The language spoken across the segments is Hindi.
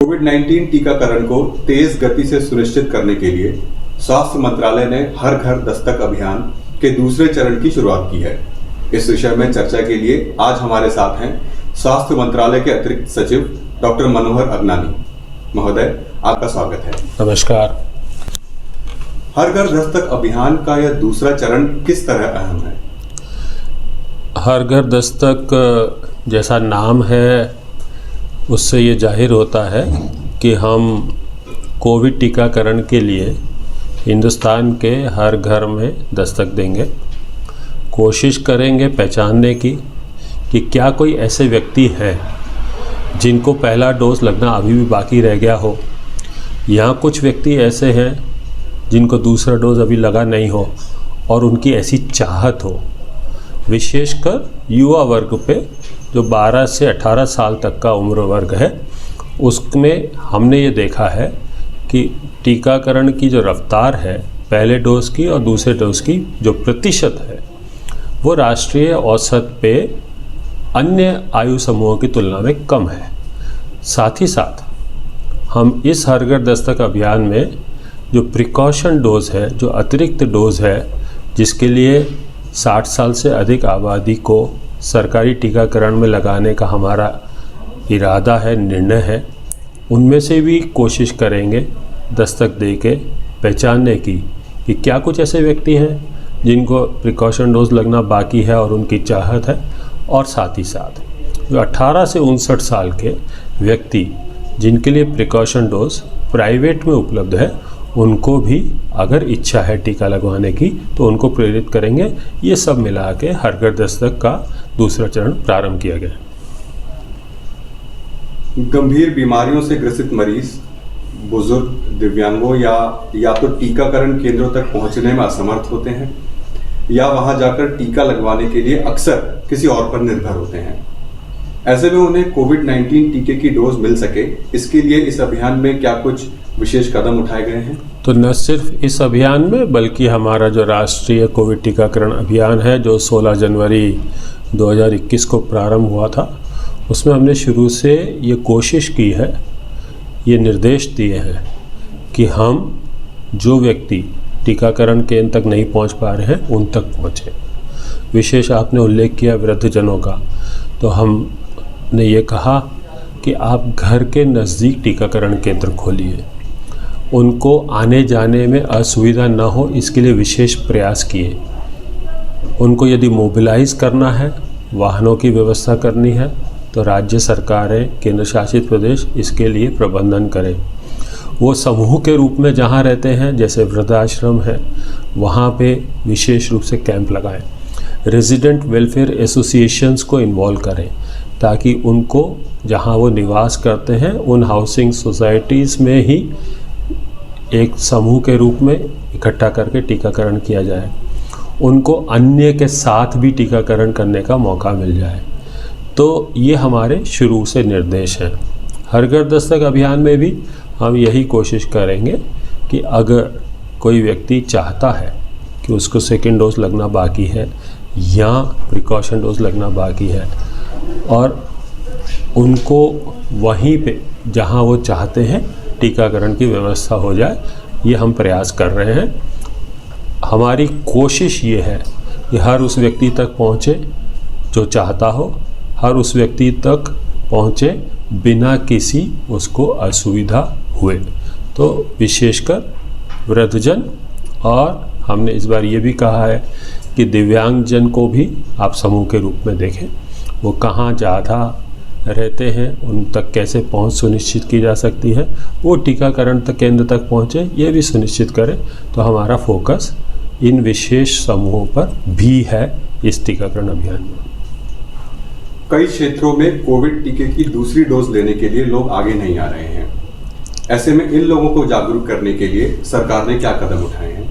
कोविड-19 टीकाकरण को तेज गति से सुनिश्चित करने के लिए स्वास्थ्य मंत्रालय ने हर घर दस्तक अभियान के दूसरे चरण की शुरुआत की है। इस विषय में चर्चा के लिए आज हमारे साथ हैं स्वास्थ्य मंत्रालय के अतिरिक्त सचिव डॉक्टर मनोहर अगनानी। महोदय, आपका स्वागत है। नमस्कार। हर घर दस्तक अभियान का यह दूसरा चरण किस तरह अहम है? हर घर दस्तक जैसा नाम है उससे ये जाहिर होता है कि हम कोविड टीकाकरण के लिए हिंदुस्तान के हर घर में दस्तक देंगे। कोशिश करेंगे पहचानने की कि क्या कोई ऐसे व्यक्ति हैं जिनको पहला डोज लगना अभी भी बाकी रह गया हो, या कुछ व्यक्ति ऐसे हैं जिनको दूसरा डोज अभी लगा नहीं हो और उनकी ऐसी चाहत हो। विशेषकर युवा वर्ग पे जो 12 से 18 साल तक का उम्र वर्ग है, उसमें हमने ये देखा है कि टीकाकरण की जो रफ्तार है पहले डोज की और दूसरे डोज की जो प्रतिशत है वो राष्ट्रीय औसत पे अन्य आयु समूहों की तुलना में कम है। साथ ही साथ हम इस हर घर दस्तक अभियान में जो प्रिकॉशन डोज है, जो अतिरिक्त डोज है, जिसके लिए 60 साल से अधिक आबादी को सरकारी टीकाकरण में लगाने का हमारा इरादा है, निर्णय है, उनमें से भी कोशिश करेंगे दस्तक दे के पहचानने की कि क्या कुछ ऐसे व्यक्ति हैं जिनको प्रिकॉशन डोज लगना बाकी है और उनकी चाहत है, और साथ ही साथ जो 18 से 59 साल के व्यक्ति जिनके लिए प्रिकॉशन डोज प्राइवेट में उपलब्ध है, उनको भी अगर इच्छा है टीका लगवाने की तो उनको प्रेरित करेंगे। ये सब मिला के हर घर दस्तक का दूसरा चरण प्रारंभ किया गया। गंभीर बीमारियों से ग्रसित मरीज, बुजुर्ग, दिव्यांगों या तो टीकाकरण केंद्रों तक पहुंचने में असमर्थ होते हैं या वहां जाकर टीका लगवाने के लिए अक्सर किसी और पर निर्भर होते हैं। ऐसे में उन्हें कोविड-19 टीके की डोज मिल सके, इसके लिए इस अभियान में क्या कुछ विशेष कदम उठाए गए हैं? तो न सिर्फ इस अभियान में बल्कि हमारा जो राष्ट्रीय कोविड टीकाकरण अभियान है जो 16 जनवरी 2021 को प्रारंभ हुआ था, उसमें हमने शुरू से ये कोशिश की है, ये निर्देश दिए हैं कि हम जो व्यक्ति टीकाकरण केंद्र तक नहीं पहुंच पा रहे हैं उन तक पहुंचे। विशेष आपने उल्लेख किया वृद्धजनों का, तो हमने ये कहा कि आप घर के नज़दीक टीकाकरण केंद्र खोलिए, उनको आने जाने में असुविधा न हो इसके लिए विशेष प्रयास किए। उनको यदि मोबिलाइज करना है, वाहनों की व्यवस्था करनी है, तो राज्य सरकारें, केंद्र शासित प्रदेश इसके लिए प्रबंधन करें। वो समूह के रूप में जहाँ रहते हैं, जैसे वृद्धाश्रम है, वहाँ पे विशेष रूप से कैंप लगाएं। रेजिडेंट वेलफेयर एसोसिएशंस को इन्वॉल्व करें ताकि उनको जहाँ वो निवास करते हैं उन हाउसिंग सोसाइटीज़ में ही एक समूह के रूप में इकट्ठा करके टीकाकरण किया जाए। उनको अन्य के साथ भी टीकाकरण करने का मौका मिल जाए। तो ये हमारे शुरू से निर्देश हैं। हर घर दस्तक अभियान में भी हम यही कोशिश करेंगे कि अगर कोई व्यक्ति चाहता है कि उसको सेकेंड डोज लगना बाकी है या प्रिकॉशन डोज लगना बाकी है और उनको वहीं पे जहां वो चाहते हैं टीकाकरण की व्यवस्था हो जाए, ये हम प्रयास कर रहे हैं। हमारी कोशिश ये है कि हर उस व्यक्ति तक पहुँचे जो चाहता हो, हर उस व्यक्ति तक पहुँचे बिना किसी उसको असुविधा हुए। तो विशेषकर वृद्धजन, और हमने इस बार ये भी कहा है कि दिव्यांगजन को भी आप समूह के रूप में देखें। वो कहाँ ज़्यादा रहते हैं, उन तक कैसे पहुंच सुनिश्चित की जा सकती है, वो टीकाकरण तक केंद्र तक पहुंचे, ये भी सुनिश्चित करें। तो हमारा फोकस इन विशेष समूहों पर भी है इस टीकाकरण अभियान में। कई क्षेत्रों में कोविड टीके की दूसरी डोज लेने के लिए लोग आगे नहीं आ रहे हैं। ऐसे में इन लोगों को जागरूक करने के लिए सरकार ने क्या कदम उठाए हैं?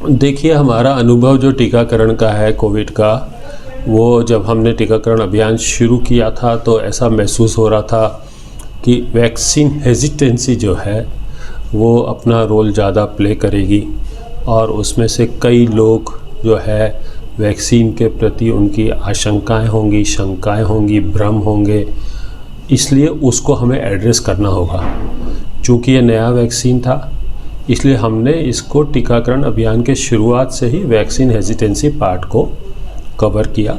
देखिए, हमारा अनुभव जो टीकाकरण का है कोविड का, वो जब हमने टीकाकरण अभियान शुरू किया था तो ऐसा महसूस हो रहा था कि वैक्सीन हेजिटेंसी जो है वो अपना रोल ज़्यादा प्ले करेगी और उसमें से कई लोग जो है वैक्सीन के प्रति उनकी आशंकाएं होंगी, शंकाएं होंगी, भ्रम होंगे, इसलिए उसको हमें एड्रेस करना होगा। चूँकि ये नया वैक्सीन था, इसलिए हमने इसको टीकाकरण अभियान के शुरुआत से ही वैक्सीन हेजिटेंसी पार्ट को कवर किया।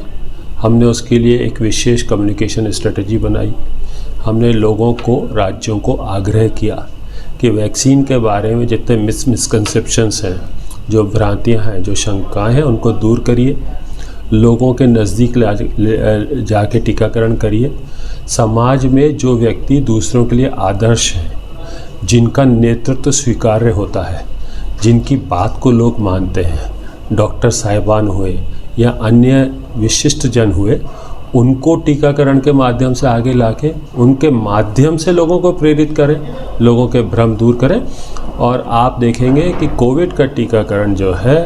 हमने उसके लिए एक विशेष कम्युनिकेशन स्ट्रेटजी बनाई। हमने लोगों को, राज्यों को आग्रह किया कि वैक्सीन के बारे में जितने मिसकंसेप्शंस हैं, जो भ्रांतियां हैं, जो शंकाएं हैं, उनको दूर करिए। लोगों के नज़दीक जाके टीकाकरण करिए। समाज में जो व्यक्ति दूसरों के लिए आदर्श हैं, जिनका नेतृत्व स्वीकार्य होता है, जिनकी बात को लोग मानते हैं, डॉक्टर साहिबान हुए या अन्य विशिष्ट जन हुए, उनको टीकाकरण के माध्यम से आगे लाके उनके माध्यम से लोगों को प्रेरित करें, लोगों के भ्रम दूर करें। और आप देखेंगे कि कोविड का टीकाकरण जो है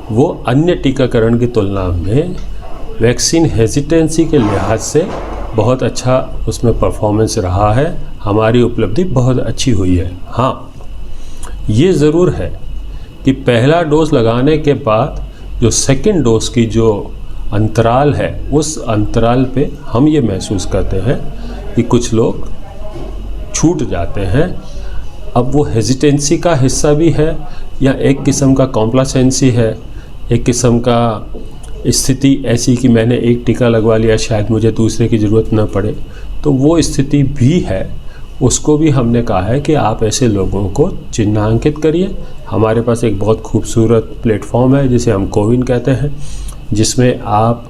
वो अन्य टीकाकरण की तुलना में वैक्सीन हेजिटेंसी के लिहाज से बहुत अच्छा उसमें परफॉर्मेंस रहा है। हमारी उपलब्धि बहुत अच्छी हुई है। हाँ, ये ज़रूर है कि पहला डोज लगाने के बाद जो सेकंड डोज की जो अंतराल है, उस अंतराल पे हम ये महसूस करते हैं कि कुछ लोग छूट जाते हैं। अब वो हेजिटेंसी का हिस्सा भी है या एक किस्म का कॉम्प्लासेंसी है, एक किस्म का स्थिति ऐसी कि मैंने एक टीका लगवा लिया, शायद मुझे दूसरे की ज़रूरत न पड़े, तो वो स्थिति भी है। उसको भी हमने कहा है कि आप ऐसे लोगों को चिन्हांकित करिए। हमारे पास एक बहुत खूबसूरत प्लेटफॉर्म है जिसे हम कोविन कहते हैं, जिसमें आप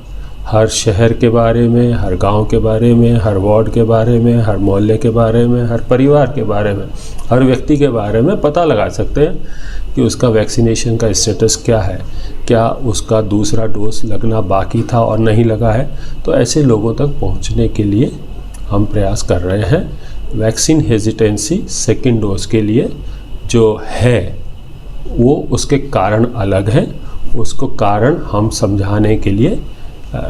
हर शहर के बारे में, हर गांव के बारे में, हर वार्ड के बारे में, हर मोहल्ले के बारे में, हर परिवार के बारे में, हर व्यक्ति के बारे में पता लगा सकते हैं कि उसका वैक्सीनेशन का स्टेटस क्या है, क्या उसका दूसरा डोज लगना बाकी था और नहीं लगा है। तो ऐसे लोगों तक पहुंचने के लिए हम प्रयास कर रहे हैं। वैक्सीन हेजिटेंसी सेकंड डोज के लिए जो है वो उसके कारण अलग हैं, उसको कारण हम समझाने के लिए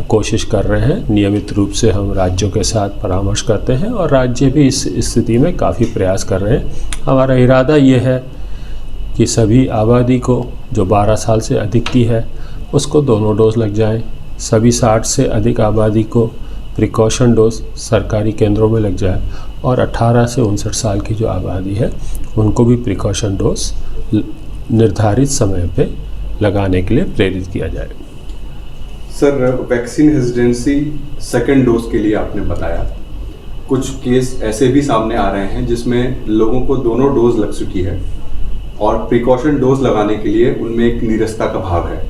कोशिश कर रहे हैं। नियमित रूप से हम राज्यों के साथ परामर्श करते हैं और राज्य भी इस स्थिति में काफ़ी प्रयास कर रहे हैं। हमारा इरादा ये है कि सभी आबादी को जो 12 साल से अधिक की है उसको दोनों डोज लग जाएं। सभी 60 से अधिक आबादी को प्रिकॉशन डोज सरकारी केंद्रों में लग जाए और 18 से 59 साल की जो आबादी है उनको भी प्रिकॉशन डोज निर्धारित समय पे लगाने के लिए प्रेरित किया जाए। Sir, vaccine hesitancy second dose के लिए आपने बताया, कुछ केस ऐसे भी सामने आ रहे हैं जिसमें लोगों को दोनों डोज लग चुकी है और प्रिकॉशन डोज लगाने के लिए उनमें एक नीरसता का भाव है।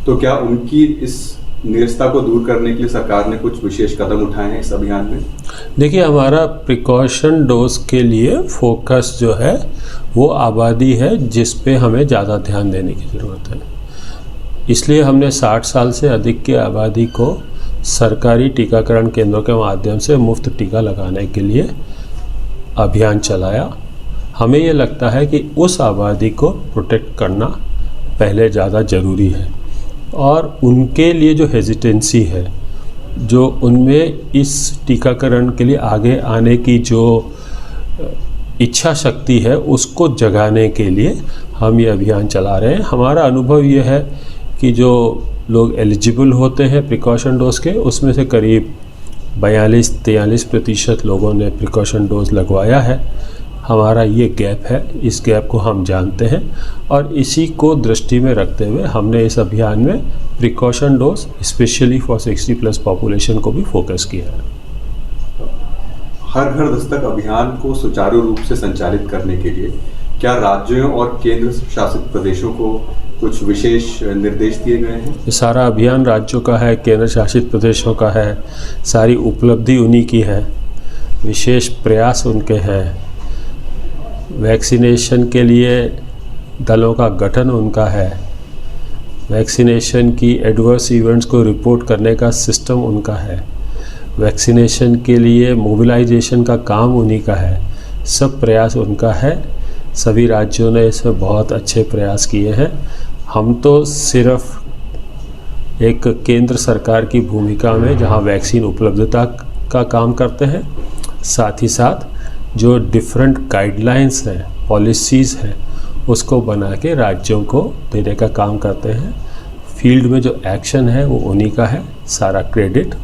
तो क्या उनकी इस नीरसता को दूर करने के लिए सरकार ने कुछ विशेष कदम उठाए हैं इस अभियान में? देखिए, हमारा प्रिकॉशन डोज के लिए फोकस जो है वो आबादी है जिस पे हमें ज़्यादा ध्यान देने की ज़रूरत है। इसलिए हमने 60 साल से अधिक की आबादी को सरकारी टीकाकरण केंद्रों के माध्यम से मुफ्त टीका लगाने के लिए अभियान चलाया। हमें ये लगता है कि उस आबादी को प्रोटेक्ट करना पहले ज़्यादा ज़रूरी है और उनके लिए जो हेजिटेंसी है, जो उनमें इस टीकाकरण के लिए आगे आने की जो इच्छा शक्ति है, उसको जगाने के लिए हम ये अभियान चला रहे हैं। हमारा अनुभव ये है कि जो लोग एलिजिबल होते हैं प्रिकॉशन डोज के, उसमें से करीब 42-43% लोगों ने प्रिकॉशन डोज लगवाया है। हमारा ये गैप है, इस गैप को हम जानते हैं और इसी को दृष्टि में रखते हुए हमने इस अभियान में precaution dose specially for 60+ population को भी फोकस किया है। हर घर दस्तक अभियान को सुचारू रूप से संचालित करने के लिए क्या राज्यों और केंद्र शासित प्रदेशों को कुछ विशेष निर्देश दिए गए हैं? ये सारा अभियान राज्यों का है, केंद्र शासित प्रदेशों का है, सारी उपलब्धि उन्हीं की है, विशेष प्रयास उनके हैं। वैक्सीनेशन के लिए दलों का गठन उनका है, वैक्सीनेशन की एडवर्स इवेंट्स को रिपोर्ट करने का सिस्टम उनका है, वैक्सीनेशन के लिए मोबिलाइजेशन का काम उन्हीं का है। सब प्रयास उनका है। सभी राज्यों ने इसमें बहुत अच्छे प्रयास किए हैं। हम तो सिर्फ एक केंद्र सरकार की भूमिका में जहां वैक्सीन उपलब्धता का काम करते हैं, साथ ही साथ जो डिफरेंट गाइडलाइंस हैं, पॉलिसीज़ हैं, उसको बना के राज्यों को देने का काम करते हैं। फील्ड में जो एक्शन है वो उन्हीं का है, सारा क्रेडिट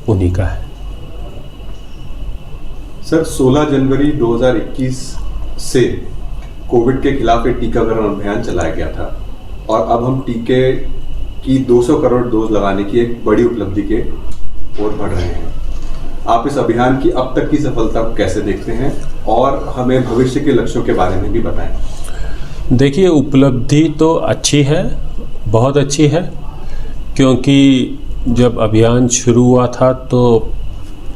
उन्हीं का है। सर, 16 जनवरी 2021 से कोविड के खिलाफ एक टीकाकरण अभियान चलाया गया था और अब हम टीके की 200 करोड़ डोज लगाने की एक बड़ी उपलब्धि के ओर बढ़ रहे हैं। आप इस अभियान की अब तक की सफलता को कैसे देखते हैं और हमें भविष्य के लक्ष्यों के बारे में भी बताएं। देखिए, उपलब्धि तो अच्छी है, बहुत अच्छी है, क्योंकि जब अभियान शुरू हुआ था तो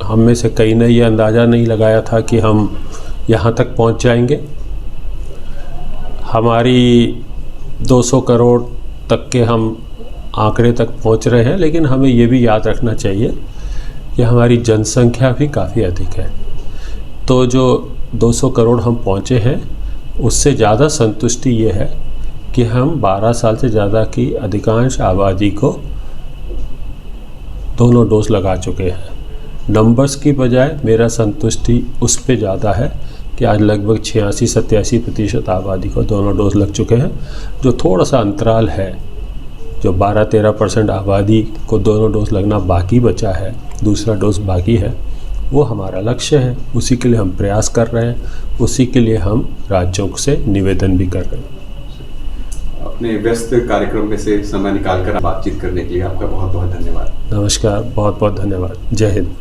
हम में से कई ने ये अंदाज़ा नहीं लगाया था कि हम यहाँ तक पहुँच जाएंगे। हमारी 200 करोड़ तक के हम आंकड़े तक पहुँच रहे हैं, लेकिन हमें ये भी याद रखना चाहिए कि हमारी जनसंख्या भी काफ़ी अधिक है। तो जो 200 करोड़ हम पहुँचे हैं, उससे ज़्यादा संतुष्टि ये है कि हम 12 साल से ज़्यादा की अधिकांश आबादी को दोनों डोज लगा चुके हैं। नंबर्स की बजाय मेरा संतुष्टि उस पे ज़्यादा है कि आज लगभग 86-87% आबादी को दोनों डोज लग चुके हैं। जो थोड़ा सा अंतराल है, जो 12-13% आबादी को दोनों डोज लगना बाकी बचा है, दूसरा डोज बाकी है, वो हमारा लक्ष्य है। उसी के लिए हम प्रयास कर रहे हैं, उसी के लिए हम राज्यों से निवेदन भी कर रहे हैं। अपने व्यस्त कार्यक्रम में से समय निकालकर बातचीत करने के लिए आपका बहुत बहुत धन्यवाद। नमस्कार, बहुत बहुत धन्यवाद। जय हिंद।